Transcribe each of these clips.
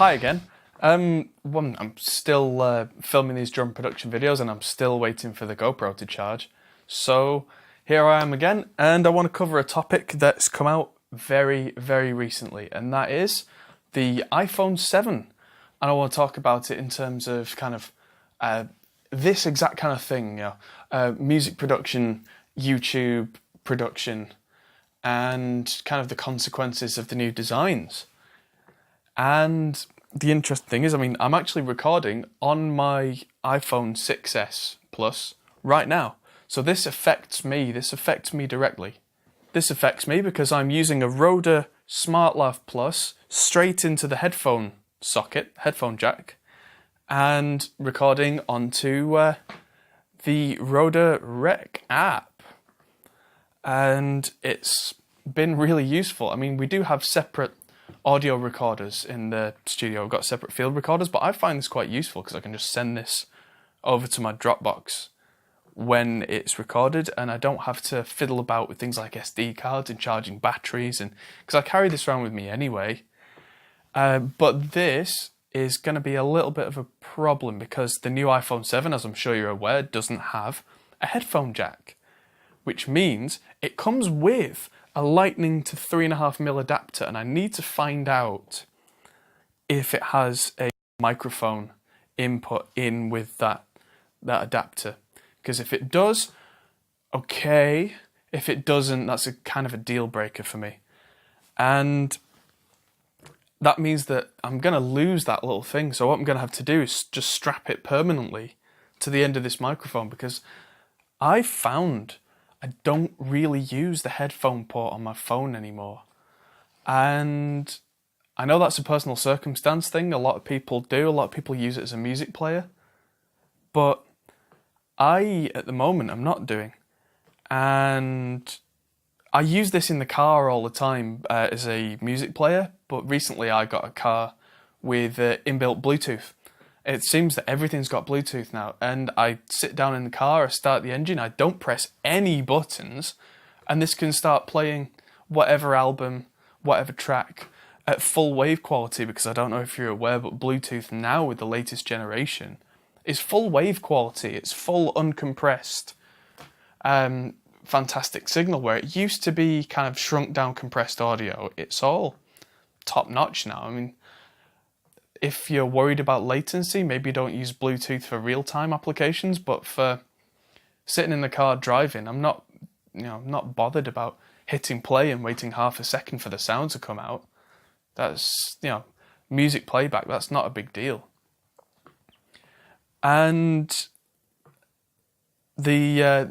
Hi again. I'm still filming these drum production videos and I'm still waiting for the GoPro to charge. So here I am again, and I want to cover a topic that's come out very, very recently, and that is the iPhone 7. And I want to talk about it in terms of kind of this exact kind of thing, music production, YouTube production, and kind of the consequences of the new designs. And the interesting thing is, I'm actually recording on my iPhone 6s Plus right now. So this affects me directly. This affects me because I'm using a Rode SmartLav Plus straight into the headphone socket, headphone jack, and recording onto the Rode Rec app. And it's been really useful. We do have separate audio recorders in the studio. We've got separate field recorders, but I find this quite useful because I can just send this over to my Dropbox when it's recorded, and I don't have to fiddle about with things like SD cards and charging batteries, and because I carry this around with me anyway. But this is going to be a little bit of a problem because the new iPhone 7, as I'm sure you're aware, doesn't have a headphone jack, which means it comes with a Lightning to 3.5mm adapter, and I need to find out if it has a microphone input in with that adapter. Because if it does, okay. If it doesn't, that's a kind of a deal breaker for me. And that means that I'm going to lose that little thing. So what I'm going to have to do is just strap it permanently to the end of this microphone, because I found I don't really use the headphone port on my phone anymore. And I know that's a personal circumstance thing. A lot of people do. A lot of people use it as a music player. But I, at the moment, I'm not doing. And I use this in the car all the time as a music player. But recently I got a car with inbuilt Bluetooth. It seems that everything's got Bluetooth now, and I sit down in the car, I start the engine, I don't press any buttons, and this can start playing whatever album, whatever track at full wave quality, because I don't know if you're aware, but Bluetooth now with the latest generation is full wave quality. It's full uncompressed, fantastic signal, where it used to be kind of shrunk down compressed audio. It's all top notch now. If you're worried about latency, maybe don't use Bluetooth for real-time applications, but for sitting in the car driving, I'm not bothered about hitting play and waiting half a second for the sound to come out. That's, music playback, that's not a big deal. And the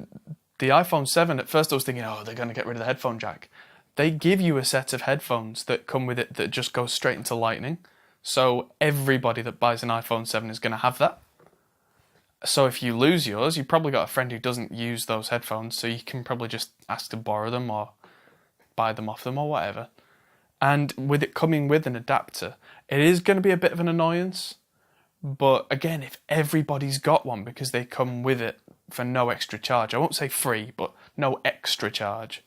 iPhone 7, at first I was thinking, they're going to get rid of the headphone jack. They give you a set of headphones that come with it that just go straight into Lightning. So everybody that buys an iPhone 7 is going to have that. So if you lose yours, you've probably got a friend who doesn't use those headphones, so you can probably just ask to borrow them or buy them off them or whatever. And with it coming with an adapter, it is going to be a bit of an annoyance. But again, if everybody's got one because they come with it for no extra charge, I won't say free, but no extra charge,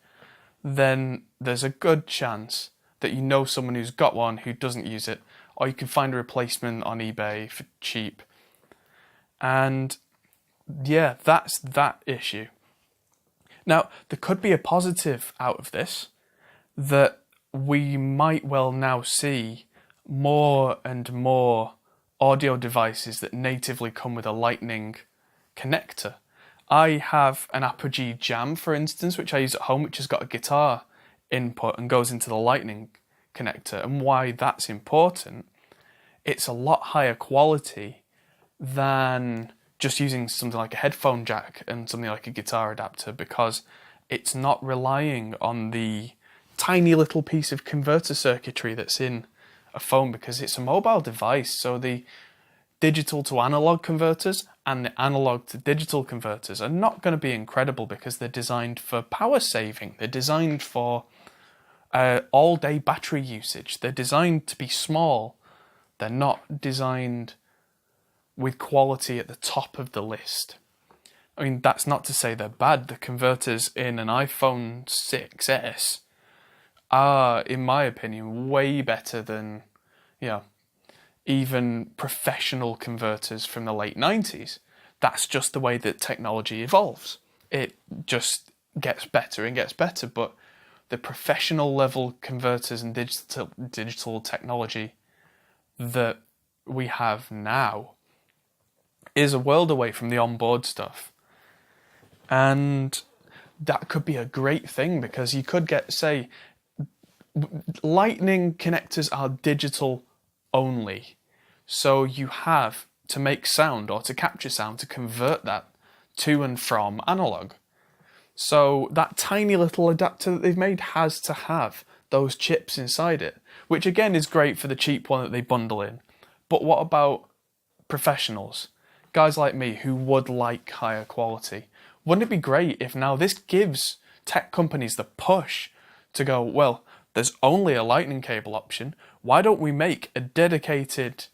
then there's a good chance that you know someone who's got one who doesn't use it, or you can find a replacement on eBay for cheap. And yeah, that's that issue. Now, there could be a positive out of this, that we might well now see more and more audio devices that natively come with a Lightning connector. I have an Apogee Jam, for instance, which I use at home, which has got a guitar input and goes into the Lightning connector. And why that's important, it's a lot higher quality than just using something like a headphone jack and something like a guitar adapter, because it's not relying on the tiny little piece of converter circuitry that's in a phone, because it's a mobile device. So the digital to analog converters and the analog to digital converters are not going to be incredible, because they're designed for power saving. They're designed for all-day battery usage. They're designed to be small. They're not designed with quality at the top of the list. That's not to say they're bad. The converters in an iPhone 6s are, in my opinion, way better than even professional converters from the late 90s. That's just the way that technology evolves. It just gets better and gets better, but the professional level converters and digital technology that we have now is a world away from the onboard stuff. And that could be a great thing, because you could get, say, Lightning connectors are digital only. So you have to make sound or to capture sound to convert that to and from analog. So that tiny little adapter that they've made has to have those chips inside it, which again is great for the cheap one that they bundle in. But what about professionals? Guys like me who would like higher quality. Wouldn't it be great if now this gives tech companies the push to go, well, there's only a lightning cable option. Why don't we make a dedicated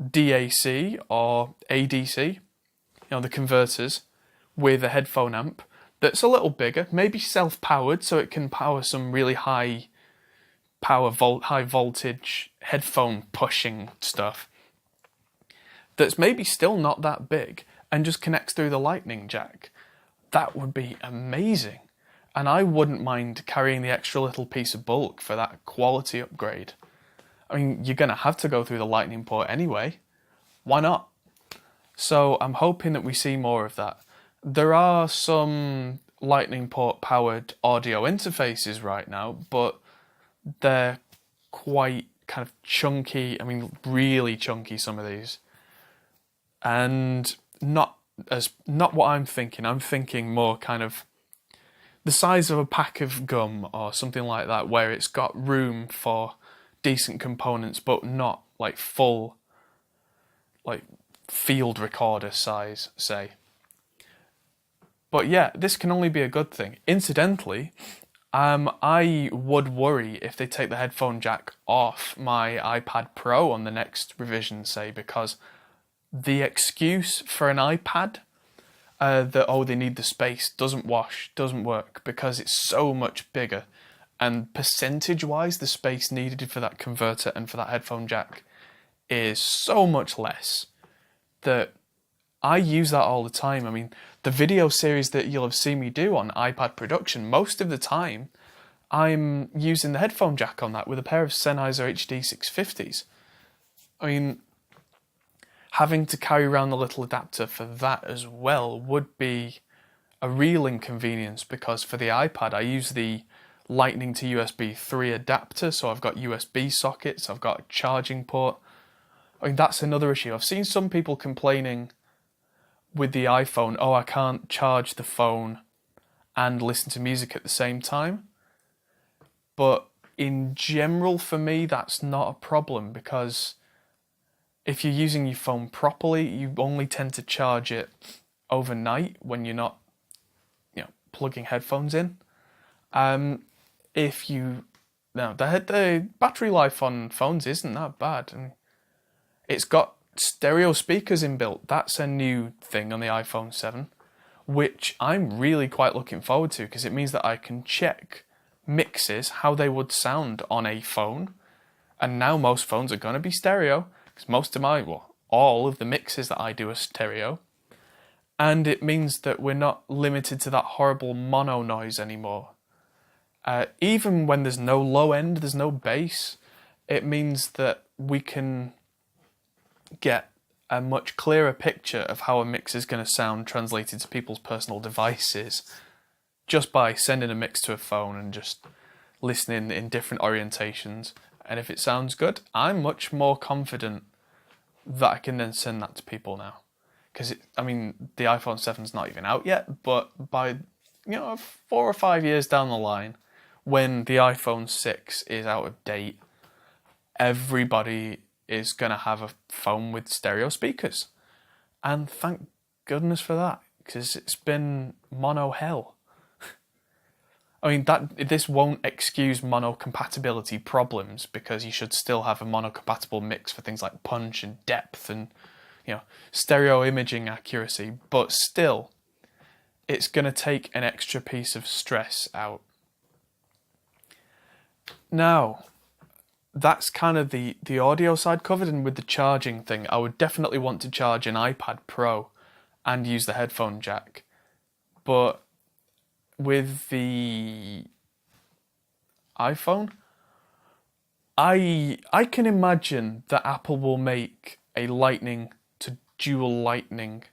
DAC or ADC, the converters, with a headphone amp that's a little bigger, maybe self-powered, so it can power some really high voltage headphone pushing stuff that's maybe still not that big and just connects through the lightning jack. That would be amazing. And I wouldn't mind carrying the extra little piece of bulk for that quality upgrade. I mean, you're going to have to go through the lightning port anyway. Why not? So I'm hoping that we see more of that. There are some lightning port powered audio interfaces right now, but they're quite kind of chunky. I mean, really chunky, some of these. And not what I'm thinking. I'm thinking more kind of the size of a pack of gum or something like that, where it's got room for decent components, but not like full, like field recorder size, say. But yeah, this can only be a good thing. Incidentally, I would worry if they take the headphone jack off my iPad Pro on the next revision, say, because the excuse for an iPad that they need the space doesn't work, because it's so much bigger, and percentage-wise, the space needed for that converter and for that headphone jack is so much less that I use that all the time. I mean, the video series that you'll have seen me do on iPad production, most of the time, I'm using the headphone jack on that with a pair of Sennheiser HD 650s. I mean, having to carry around the little adapter for that as well would be a real inconvenience, because for the iPad I use the Lightning to USB 3 adapter, so I've got USB sockets, I've got a charging port. I mean, that's another issue. I've seen some people complaining with the iPhone, I can't charge the phone and listen to music at the same time. But in general, for me, that's not a problem, because if you're using your phone properly, you only tend to charge it overnight when you're not, plugging headphones in. The battery life on phones isn't that bad. And it's got stereo speakers inbuilt. That's a new thing on the iPhone 7, which I'm really quite looking forward to, because it means that I can check mixes, how they would sound on a phone. And now most phones are going to be stereo, because all of the mixes that I do are stereo. And it means that we're not limited to that horrible mono noise anymore. Even when there's no low end, there's no bass, it means that we can get a much clearer picture of how a mix is going to sound translated to people's personal devices, just by sending a mix to a phone and just listening in different orientations. And if it sounds good, I'm much more confident that I can then send that to people now. Because, the iPhone 7's not even out yet, but by, 4 or 5 years down the line, when the iPhone 6 is out of date, everybody is going to have a phone with stereo speakers. And thank goodness for that, because it's been mono hell. This won't excuse mono compatibility problems, because you should still have a mono compatible mix for things like punch and depth and, stereo imaging accuracy, but still, it's going to take an extra piece of stress out. Now, that's kind of the audio side covered, and with the charging thing, I would definitely want to charge an iPad Pro and use the headphone jack. But with the iPhone, I can imagine that Apple will make a Lightning to dual Lightning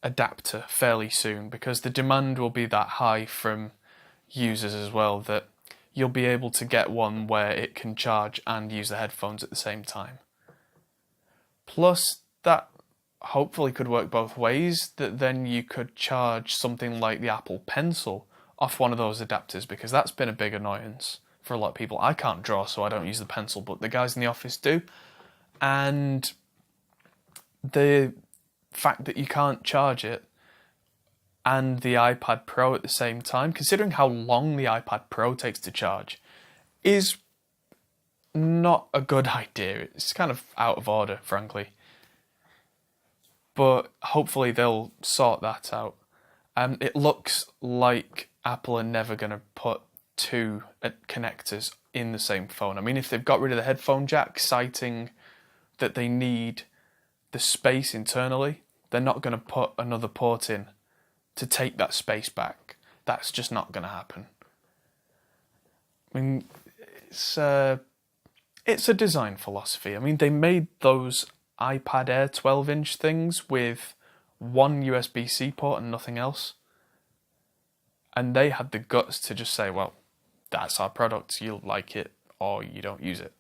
adapter fairly soon, because the demand will be that high from users as well that you'll be able to get one where it can charge and use the headphones at the same time. Plus, that hopefully could work both ways, that then you could charge something like the Apple Pencil off one of those adapters, because that's been a big annoyance for a lot of people. I can't draw, so I don't use the pencil, but the guys in the office do. And the fact that you can't charge it and the iPad Pro at the same time, considering how long the iPad Pro takes to charge, is not a good idea. It's kind of out of order, frankly. But hopefully they'll sort that out. It looks like Apple are never going to put two connectors in the same phone. I mean, if they've got rid of the headphone jack, citing that they need the space internally, they're not going to put another port in to take that space back. That's just not going to happen. I mean, it's a design philosophy. I mean, they made those iPad Air 12-inch things with one USB-C port and nothing else. And they had the guts to just say, well, that's our product, you'll like it or you don't use it.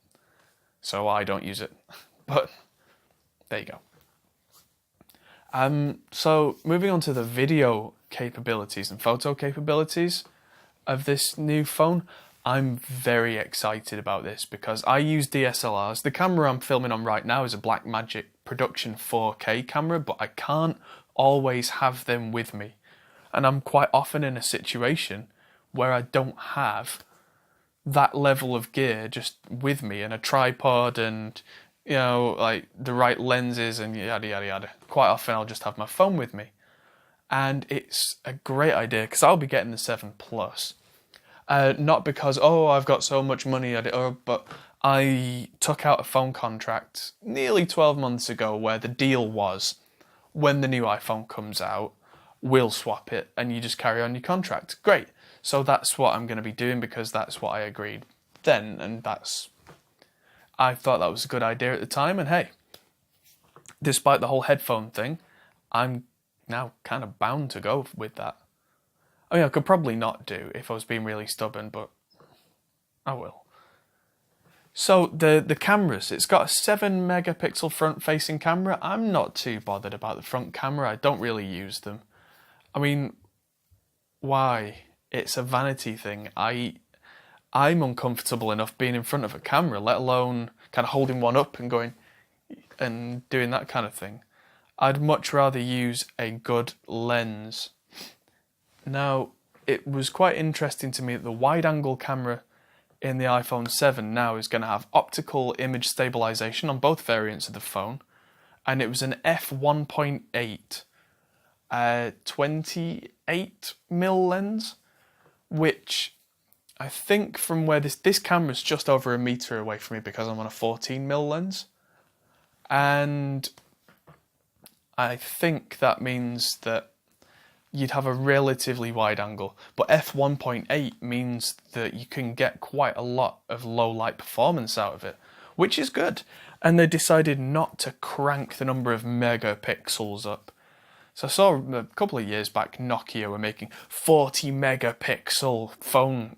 So I don't use it. But there you go. So moving on to the video capabilities and photo capabilities of this new phone, I'm very excited about this because I use DSLRs. The camera I'm filming on right now is a Blackmagic Production 4K camera, but I can't always have them with me. And I'm quite often in a situation where I don't have that level of gear just with me, and a tripod and, you know, like the right lenses and yada yada yada. Quite often I'll just have my phone with me. And it's a great idea because I'll be getting the 7 Plus. Not because, oh, I've got so much money at it, but I took out a phone contract nearly 12 months ago where the deal was, when the new iPhone comes out, we'll swap it and you just carry on your contract. Great. So that's what I'm going to be doing because that's what I agreed then, and I thought that was a good idea at the time, and hey, despite the whole headphone thing, I'm now kind of bound to go with that. I mean, I could probably not do if I was being really stubborn, but I will. So the cameras, it's got a 7 megapixel front-facing camera. I'm not too bothered about the front camera. I don't really use them. I mean, why? It's a vanity thing. I'm uncomfortable enough being in front of a camera, let alone kind of holding one up and going and doing that kind of thing. I'd much rather use a good lens. Now, it was quite interesting to me that the wide-angle camera in the iPhone 7 now is going to have optical image stabilization on both variants of the phone, and it was an f1.8 28mm lens, which I think from where this camera's just over a meter away from me because I'm on a 14mm lens, and I think that means that you'd have a relatively wide angle, but f1.8 means that you can get quite a lot of low light performance out of it, which is good. And they decided not to crank the number of megapixels up. So I saw a couple of years back Nokia were making 40 megapixel phone,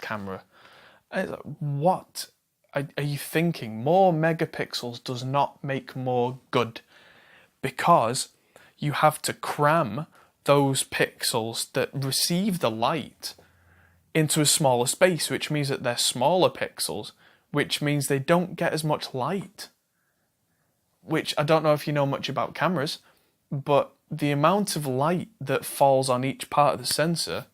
camera. And it's like, what are you thinking? More megapixels does not make more good, because you have to cram those pixels that receive the light into a smaller space, which means that they're smaller pixels, which means they don't get as much light. Which, I don't know if you know much about cameras, but the amount of light that falls on each part of the sensor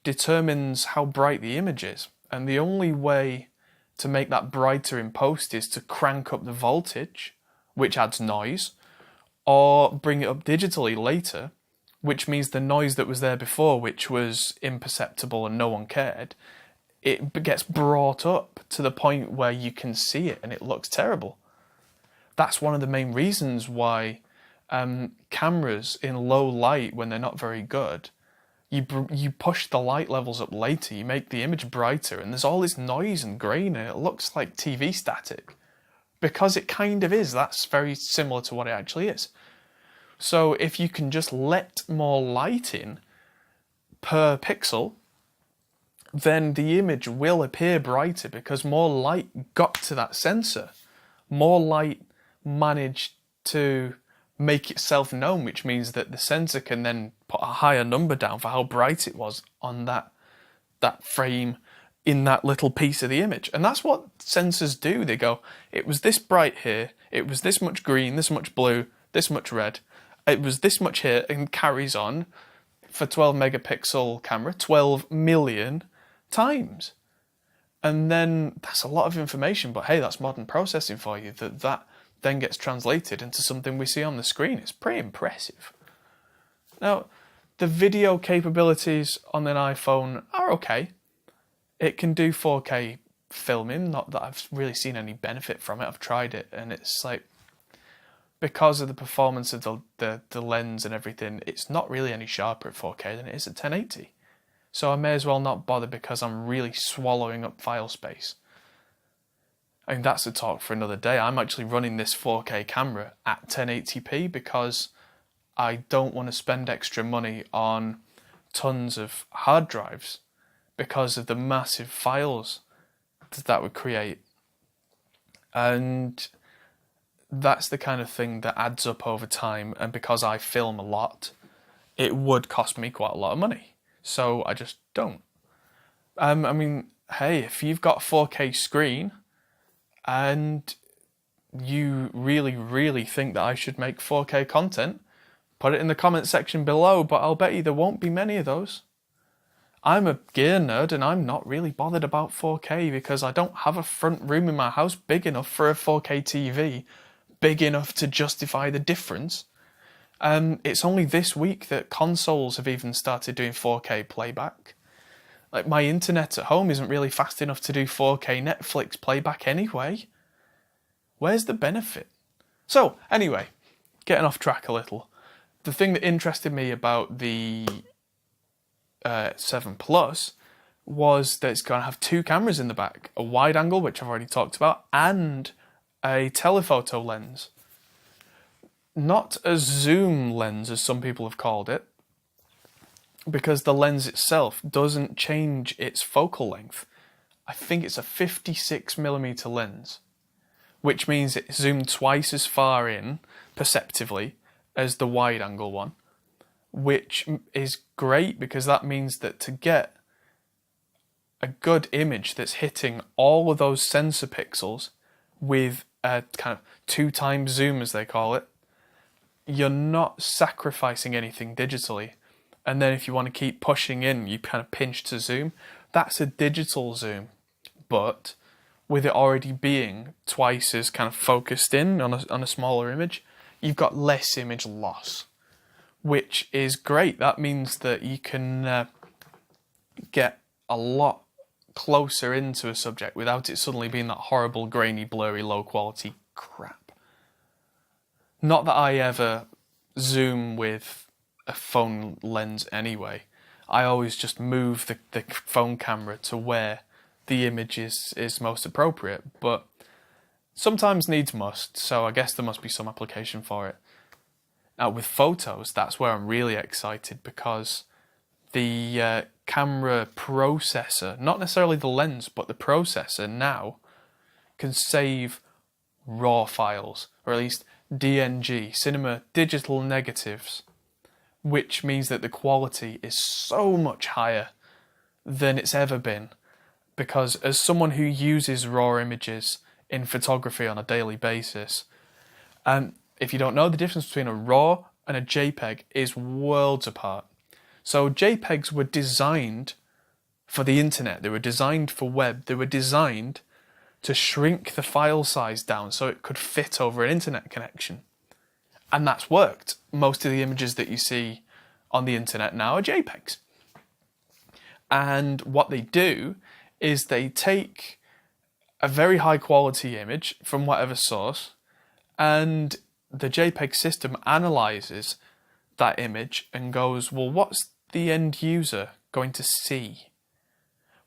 determines how bright the image is. And the only way to make that brighter in post is to crank up the voltage, which adds noise, or bring it up digitally later, which means the noise that was there before, which was imperceptible and no one cared, it gets brought up to the point where you can see it and it looks terrible. That's one of the main reasons why cameras in low light, when they're not very good, you push the light levels up later, you make the image brighter, and there's all this noise and grain and it looks like TV static. Because it kind of is. That's very similar to what it actually is. So if you can just let more light in per pixel, then the image will appear brighter because more light got to that sensor. More light managed to make itself known, which means that the sensor can then put a higher number down for how bright it was on that frame in that little piece of the image. And that's what sensors do. They go, it was this bright here, it was this much green, this much blue, this much red, it was this much here, and carries on for 12 megapixel camera 12 million times. And then that's a lot of information, but hey, that's modern processing for you. That then gets translated into something we see on the screen. It's pretty impressive. Now, the video capabilities on an iPhone are okay. It can do 4K filming, not that I've really seen any benefit from it. I've tried it and it's like, because of the performance of the lens and everything, it's not really any sharper at 4K than it is at 1080. So I may as well not bother because I'm really swallowing up file space. I mean, that's a talk for another day. I'm actually running this 4K camera at 1080p because I don't want to spend extra money on tons of hard drives because of the massive files that would create. And that's the kind of thing that adds up over time. And because I film a lot, it would cost me quite a lot of money. So I just don't. I mean, hey, if you've got a 4K screen and you really, really think that I should make 4K content, put it in the comment section below, but I'll bet you there won't be many of those. I'm a gear nerd and I'm not really bothered about 4K because I don't have a front room in my house big enough for a 4K TV, big enough to justify the difference. It's only this week that consoles have even started doing 4K playback. Like, my internet at home isn't really fast enough to do 4K Netflix playback anyway. Where's the benefit? So, anyway, getting off track a little. The thing that interested me about the 7 Plus was that it's going to have two cameras in the back. A wide angle, which I've already talked about, and a telephoto lens. Not a zoom lens, as some people have called it, because the lens itself doesn't change its focal length. I think it's a 56mm lens, which means it zoomed twice as far in, perceptively, as the wide angle one, which is great because that means that to get a good image that's hitting all of those sensor pixels with a kind of 2x zoom, as they call it, you're not sacrificing anything digitally. And then if you want to keep pushing in, you kind of pinch to zoom. That's a digital zoom. But with it already being twice as kind of focused in on a smaller image, you've got less image loss, which is great. That means that you can get a lot closer into a subject without it suddenly being that horrible, grainy, blurry, low quality crap. Not that I ever zoom with a phone lens anyway. I always just move the phone camera to where the image is most appropriate, but sometimes needs must, so I guess there must be some application for it. Now with photos, that's where I'm really excited because the camera processor, not necessarily the lens, but the processor now can save RAW files, or at least DNG, cinema digital negatives, which means that the quality is so much higher than it's ever been. Because as someone who uses RAW images in photography on a daily basis, if you don't know, the difference between a RAW and a JPEG is worlds apart. So JPEGs were designed for the internet, they were designed for web, they were designed to shrink the file size down so it could fit over an internet connection. And that's worked. Most of the images that you see on the internet now are JPEGs. And what they do is they take a very high quality image from whatever source, and the JPEG system analyzes that image and goes, well, what's the end user going to see?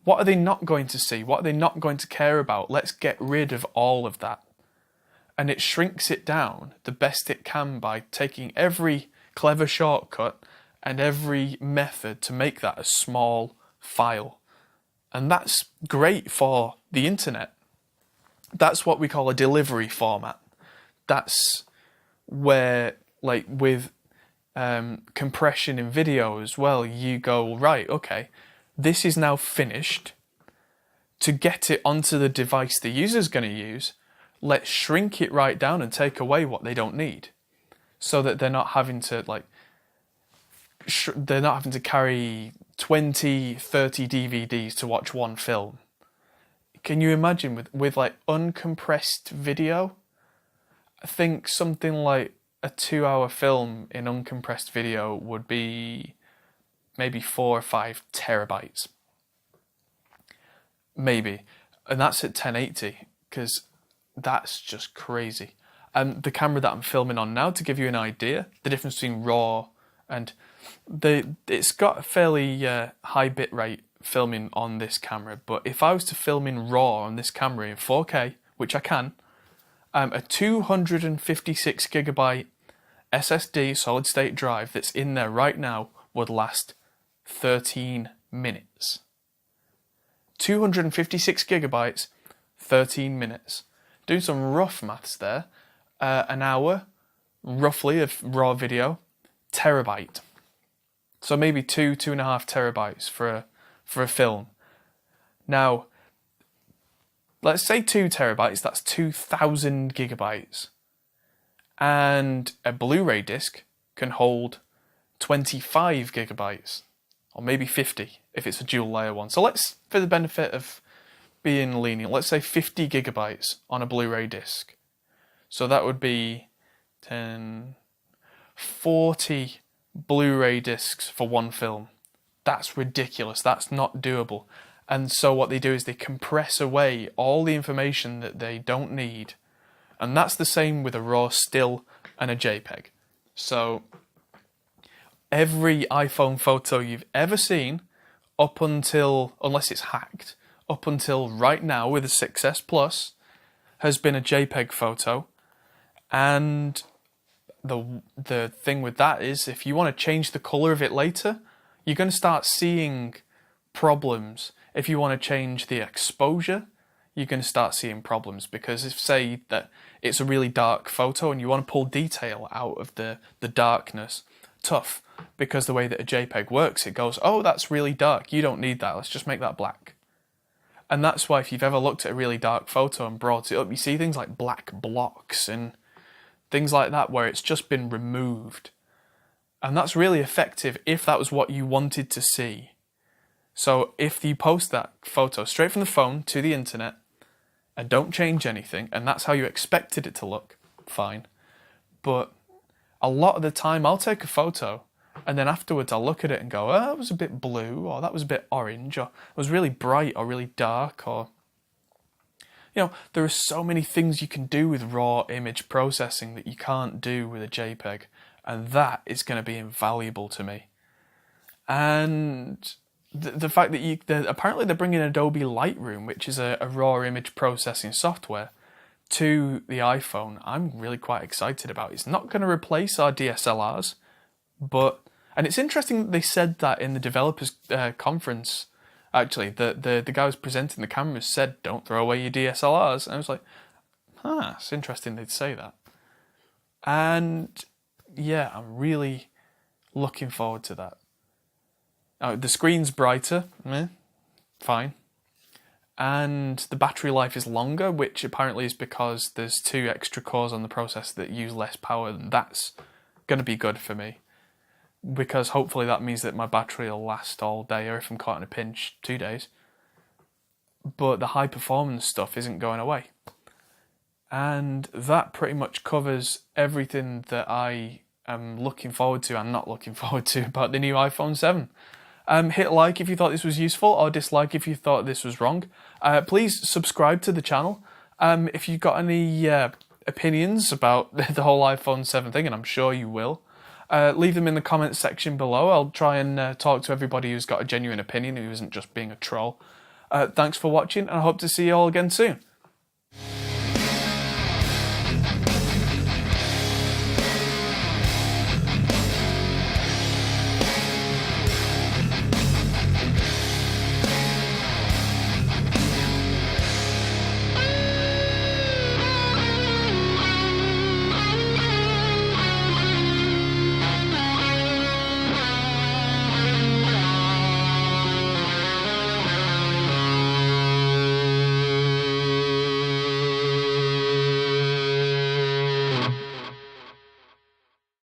What are they not going to see? What are they not going to care about? Let's get rid of all of that. And it shrinks it down the best it can by taking every clever shortcut and every method to make that a small file. And that's great for the internet. That's what we call a delivery format. That's where, like with compression in video as well, you go, right, okay, this is now finished. To get it onto the device the user's going to use, let's shrink it right down and take away what they don't need, so that they're not having to carry 20, 30 DVDs to watch one film. Can you imagine with like uncompressed video? I think something like a 2-hour film in uncompressed video would be maybe 4 or 5 terabytes. Maybe. And that's at 1080, because that's just crazy. And the camera that I'm filming on now, to give you an idea, the difference between RAW and it's got a fairly high bitrate filming on this camera, but if I was to film in RAW on this camera in 4K, which I can, a 256 gigabyte SSD solid state drive that's in there right now would last 13 minutes. 256 gigabytes, 13 minutes. Doing some rough maths there, an hour roughly of raw video, terabyte. So maybe 2.5 terabytes for a film. Now, let's say 2 terabytes, that's 2,000 gigabytes. And a Blu-ray disc can hold 25 gigabytes, or maybe 50 if it's a dual layer one. So let's, for the benefit of being lenient, let's say 50 gigabytes on a Blu-ray disc. So that would be 40 Blu-ray discs for one film. That's ridiculous. That's not doable. And so what they do is they compress away all the information that they don't need. And that's the same with a RAW still and a JPEG. So every iPhone photo you've ever seen, up until, unless it's hacked, up until right now with a 6S Plus, has been a JPEG photo. And the thing with that is, if you want to change the color of it later, you're going to start seeing problems. If you want to change the exposure, you're going to start seeing problems, because if, say, that it's a really dark photo and you want to pull detail out of the darkness, tough, because the way that a JPEG works, it goes, oh, that's really dark, you don't need that, let's just make that black. And that's why if you've ever looked at a really dark photo and brought it up, you see things like black blocks and things like that where it's just been removed. And that's really effective if that was what you wanted to see. So if you post that photo straight from the phone to the internet and don't change anything, and that's how you expected it to look, fine. But a lot of the time I'll take a photo and then afterwards I'll look at it and go, oh, that was a bit blue, or that was a bit orange, or it was really bright or really dark, or... You know, there are so many things you can do with raw image processing that you can't do with a JPEG, and that is going to be invaluable to me. And the fact that apparently they're bringing Adobe Lightroom, which is a raw image processing software, to the iPhone, I'm really quite excited about. It's not going to replace our DSLRs, but... And it's interesting that they said that in the developers conference. Actually, the guy who's presenting the cameras said, don't throw away your DSLRs. And I was like, it's interesting they'd say that. And yeah, I'm really looking forward to that. The screen's brighter, fine. And the battery life is longer, which apparently is because there's 2 extra cores on the processor that use less power, and that's going to be good for me. Because hopefully that means that my battery will last all day, or if I'm caught in a pinch, 2 days. But the high performance stuff isn't going away. And that pretty much covers everything that I am looking forward to and not looking forward to about the new iPhone 7. Hit like if you thought this was useful, or dislike if you thought this was wrong. Please subscribe to the channel. If you've got any opinions about the whole iPhone 7 thing, and I'm sure you will, leave them in the comments section below. I'll try and talk to everybody who's got a genuine opinion, who isn't just being a troll. Thanks for watching, and I hope to see you all again soon.